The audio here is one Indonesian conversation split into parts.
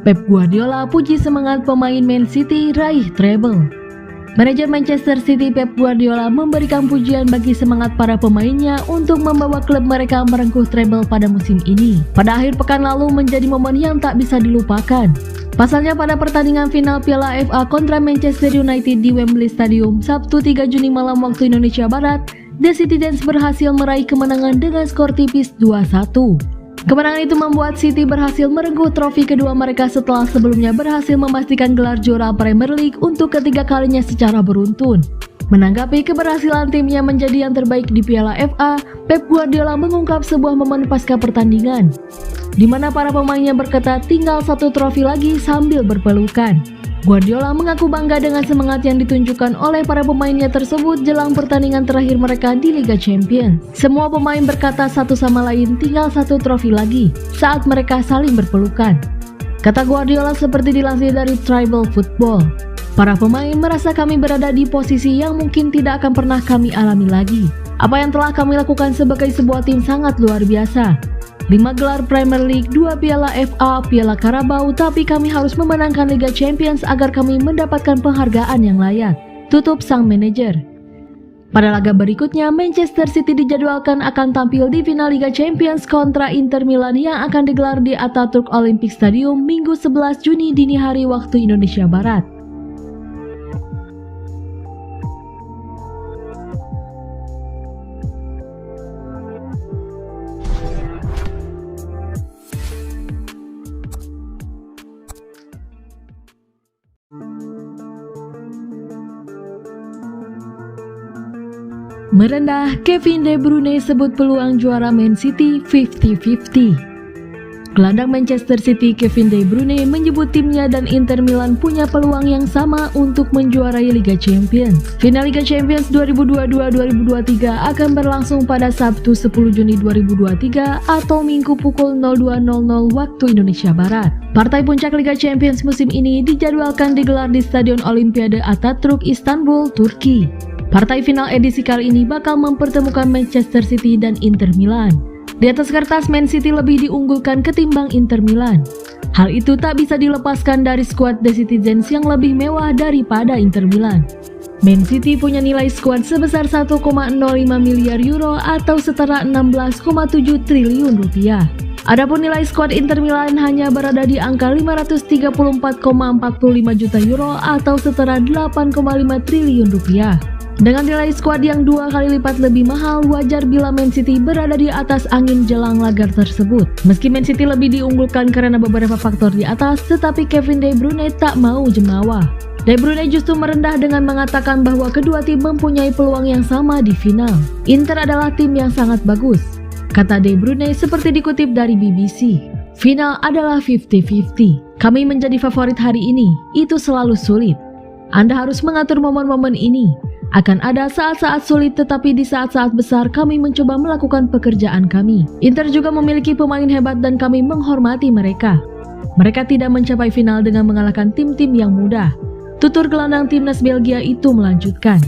Pep Guardiola puji semangat pemain Man City raih treble. Manajer Manchester City Pep Guardiola memberikan pujian bagi semangat para pemainnya untuk membawa klub mereka merengkuh treble pada musim ini. Pada akhir pekan lalu menjadi momen yang tak bisa dilupakan. Pasalnya pada pertandingan final Piala FA kontra Manchester United di Wembley Stadium Sabtu 3 Juni malam waktu Indonesia Barat, The Citizens berhasil meraih kemenangan dengan skor tipis 2-1. Kemenangan itu membuat City berhasil merengkuh trofi kedua mereka setelah sebelumnya berhasil memastikan gelar juara Premier League untuk ketiga kalinya secara beruntun. Menanggapi keberhasilan timnya menjadi yang terbaik di Piala FA, Pep Guardiola mengungkap sebuah momen pasca pertandingan, di mana para pemainnya berkata tinggal satu trofi lagi sambil berpelukan. Guardiola mengaku bangga dengan semangat yang ditunjukkan oleh para pemainnya tersebut jelang pertandingan terakhir mereka di Liga Champions. Semua pemain berkata satu sama lain tinggal satu trofi lagi saat mereka saling berpelukan. Kata Guardiola seperti dilansir dari Tribal Football. Para pemain merasa kami berada di posisi yang mungkin tidak akan pernah kami alami lagi. Apa yang telah kami lakukan sebagai sebuah tim sangat luar biasa. 5 gelar Premier League, 2 Piala FA, Piala Carabao, tapi kami harus memenangkan Liga Champions agar kami mendapatkan penghargaan yang layak, tutup sang manajer. Pada laga berikutnya, Manchester City dijadwalkan akan tampil di final Liga Champions kontra Inter Milan yang akan digelar di Ataturk Olympic Stadium Minggu 11 Juni dini hari waktu Indonesia Barat. Merendah, Kevin De Bruyne sebut peluang juara Man City 50-50. Gelandang Manchester City Kevin De Bruyne menyebut timnya dan Inter Milan punya peluang yang sama untuk menjuarai Liga Champions. Final Liga Champions 2022-2023 akan berlangsung pada Sabtu 10 Juni 2023 atau Minggu pukul 02.00 waktu Indonesia Barat. Partai puncak Liga Champions musim ini dijadwalkan digelar di Stadion Olimpiade Ataturk, Istanbul, Turki. Partai final edisi kali ini bakal mempertemukan Manchester City dan Inter Milan. Di atas kertas, Man City lebih diunggulkan ketimbang Inter Milan. Hal itu tak bisa dilepaskan dari skuad The Citizens yang lebih mewah daripada Inter Milan. Man City punya nilai skuad sebesar 1,05 miliar euro atau setara 16,7 triliun rupiah. Adapun nilai skuad Inter Milan hanya berada di angka 534,45 juta euro atau setara 8,5 triliun rupiah. Dengan nilai skuad yang 2 kali lipat lebih mahal, wajar bila Man City berada di atas angin jelang laga tersebut. Meski Man City lebih diunggulkan karena beberapa faktor di atas, tetapi Kevin De Bruyne tak mau jemawa. De Bruyne justru merendah dengan mengatakan bahwa kedua tim mempunyai peluang yang sama di final. Inter adalah tim yang sangat bagus, kata De Bruyne seperti dikutip dari BBC. Final adalah 50-50. Kami menjadi favorit hari ini, itu selalu sulit. Anda harus mengatur momen-momen ini. Akan ada saat-saat sulit, tetapi di saat-saat besar kami mencoba melakukan pekerjaan kami. Inter juga memiliki pemain hebat dan kami menghormati mereka. Mereka tidak mencapai final dengan mengalahkan tim-tim yang mudah. Tutur gelandang timnas Belgia itu melanjutkan.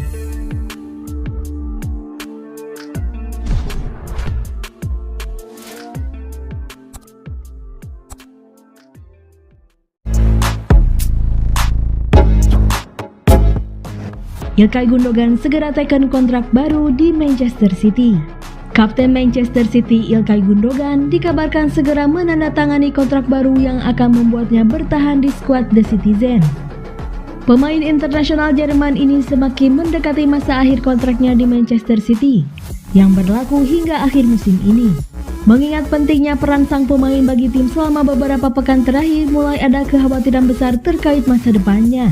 Ilkay Gundogan segera teken kontrak baru di Manchester City. Kapten Manchester City Ilkay Gundogan dikabarkan segera menandatangani kontrak baru yang akan membuatnya bertahan di skuad The Citizen. Pemain internasional Jerman ini semakin mendekati masa akhir kontraknya di Manchester City yang berlaku hingga akhir musim ini. Mengingat pentingnya peran sang pemain bagi tim selama beberapa pekan terakhir, mulai ada kekhawatiran besar terkait masa depannya.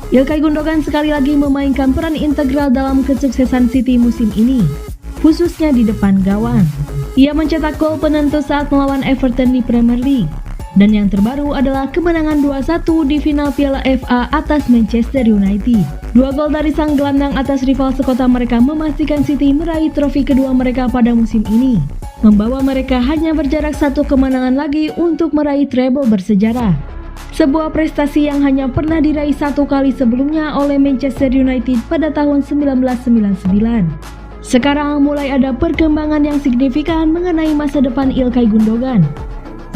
Ilkay Gundogan sekali lagi memainkan peran integral dalam kesuksesan City musim ini, khususnya di depan gawang. Ia mencetak gol penentu saat melawan Everton di Premier League. Dan yang terbaru adalah kemenangan 2-1 di final Piala FA atas Manchester United. 2 gol dari sang gelandang atas rival sekota mereka memastikan City meraih trofi kedua mereka pada musim ini, membawa mereka hanya berjarak 1 kemenangan lagi untuk meraih treble bersejarah. Sebuah prestasi yang hanya pernah diraih 1 kali sebelumnya oleh Manchester United pada tahun 1999. Sekarang mulai ada perkembangan yang signifikan mengenai masa depan Ilkay Gundogan.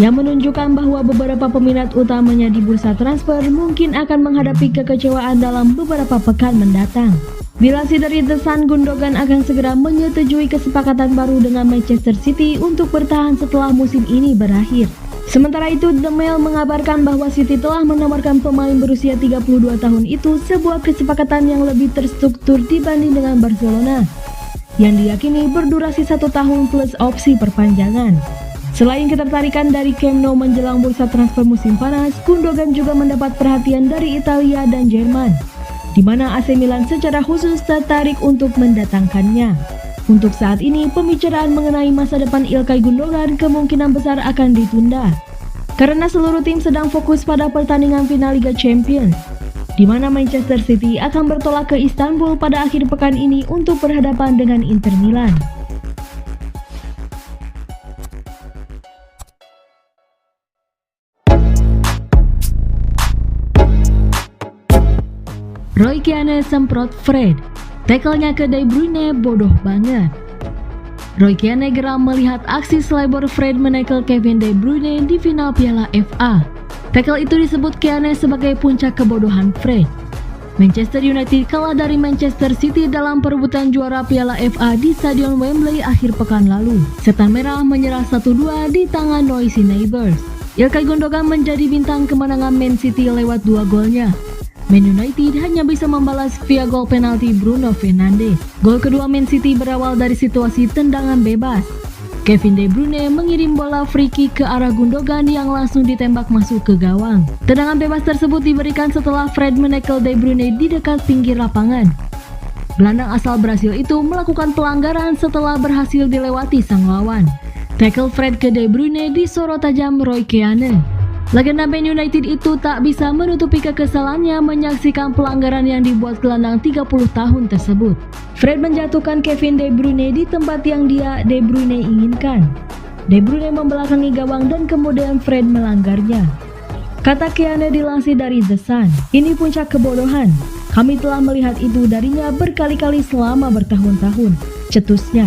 yang menunjukkan bahwa beberapa peminat utamanya di bursa transfer mungkin akan menghadapi kekecewaan dalam beberapa pekan mendatang. Dilansir dari The Sun, Gundogan akan segera menyetujui kesepakatan baru dengan Manchester City untuk bertahan setelah musim ini berakhir. Sementara itu, The Mail mengabarkan bahwa City telah menawarkan pemain berusia 32 tahun itu sebuah kesepakatan yang lebih terstruktur dibanding dengan Barcelona, yang diyakini berdurasi 1 tahun plus opsi perpanjangan. Selain ketertarikan dari Camp Nou menjelang bursa transfer musim panas, Gundogan juga mendapat perhatian dari Italia dan Jerman, di mana AC Milan secara khusus tertarik untuk mendatangkannya. Untuk saat ini, pembicaraan mengenai masa depan Ilkay Gundogan kemungkinan besar akan ditunda, karena seluruh tim sedang fokus pada pertandingan final Liga Champions, di mana Manchester City akan bertolak ke Istanbul pada akhir pekan ini untuk berhadapan dengan Inter Milan. Roy Keane semprot Fred, tackle-nya ke De Bruyne bodoh banget. Roy Keane geram melihat aksi selebor Fred menekel Kevin De Bruyne di final Piala FA. Tackle itu disebut Keane sebagai puncak kebodohan Fred. Manchester United kalah dari Manchester City dalam perebutan juara Piala FA di Stadion Wembley akhir pekan lalu. Setan Merah menyerah 1-2 di tangan Noisy Neighbors. Ilkay Gundogan menjadi bintang kemenangan Man City lewat 2 golnya. Man United hanya bisa membalas via gol penalti Bruno Fernandes. Gol kedua Man City berawal dari situasi tendangan bebas. Kevin De Bruyne mengirim bola free kick ke arah Gundogan yang langsung ditembak masuk ke gawang. Tendangan bebas tersebut diberikan setelah Fred menekel De Bruyne di dekat pinggir lapangan. Gelandang asal Brasil itu melakukan pelanggaran setelah berhasil dilewati sang lawan. Tackle Fred ke De Bruyne disorot tajam Roy Keane. Legenda Man United itu tak bisa menutupi kekesalannya menyaksikan pelanggaran yang dibuat gelandang 30 tahun tersebut. Fred menjatuhkan Kevin De Bruyne di tempat yang De Bruyne inginkan. De Bruyne membelakangi gawang dan kemudian Fred melanggarnya. Kata Keane dilansir dari The Sun, "Ini puncak kebodohan. Kami telah melihat itu darinya berkali-kali selama bertahun-tahun," cetusnya.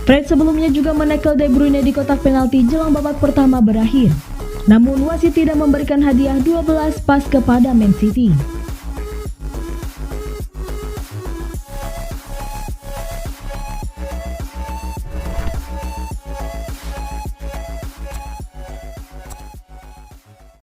Fred sebelumnya juga menekel De Bruyne di kotak penalti jelang babak pertama berakhir. Namun wasit tidak memberikan hadiah 12 pas kepada Man City.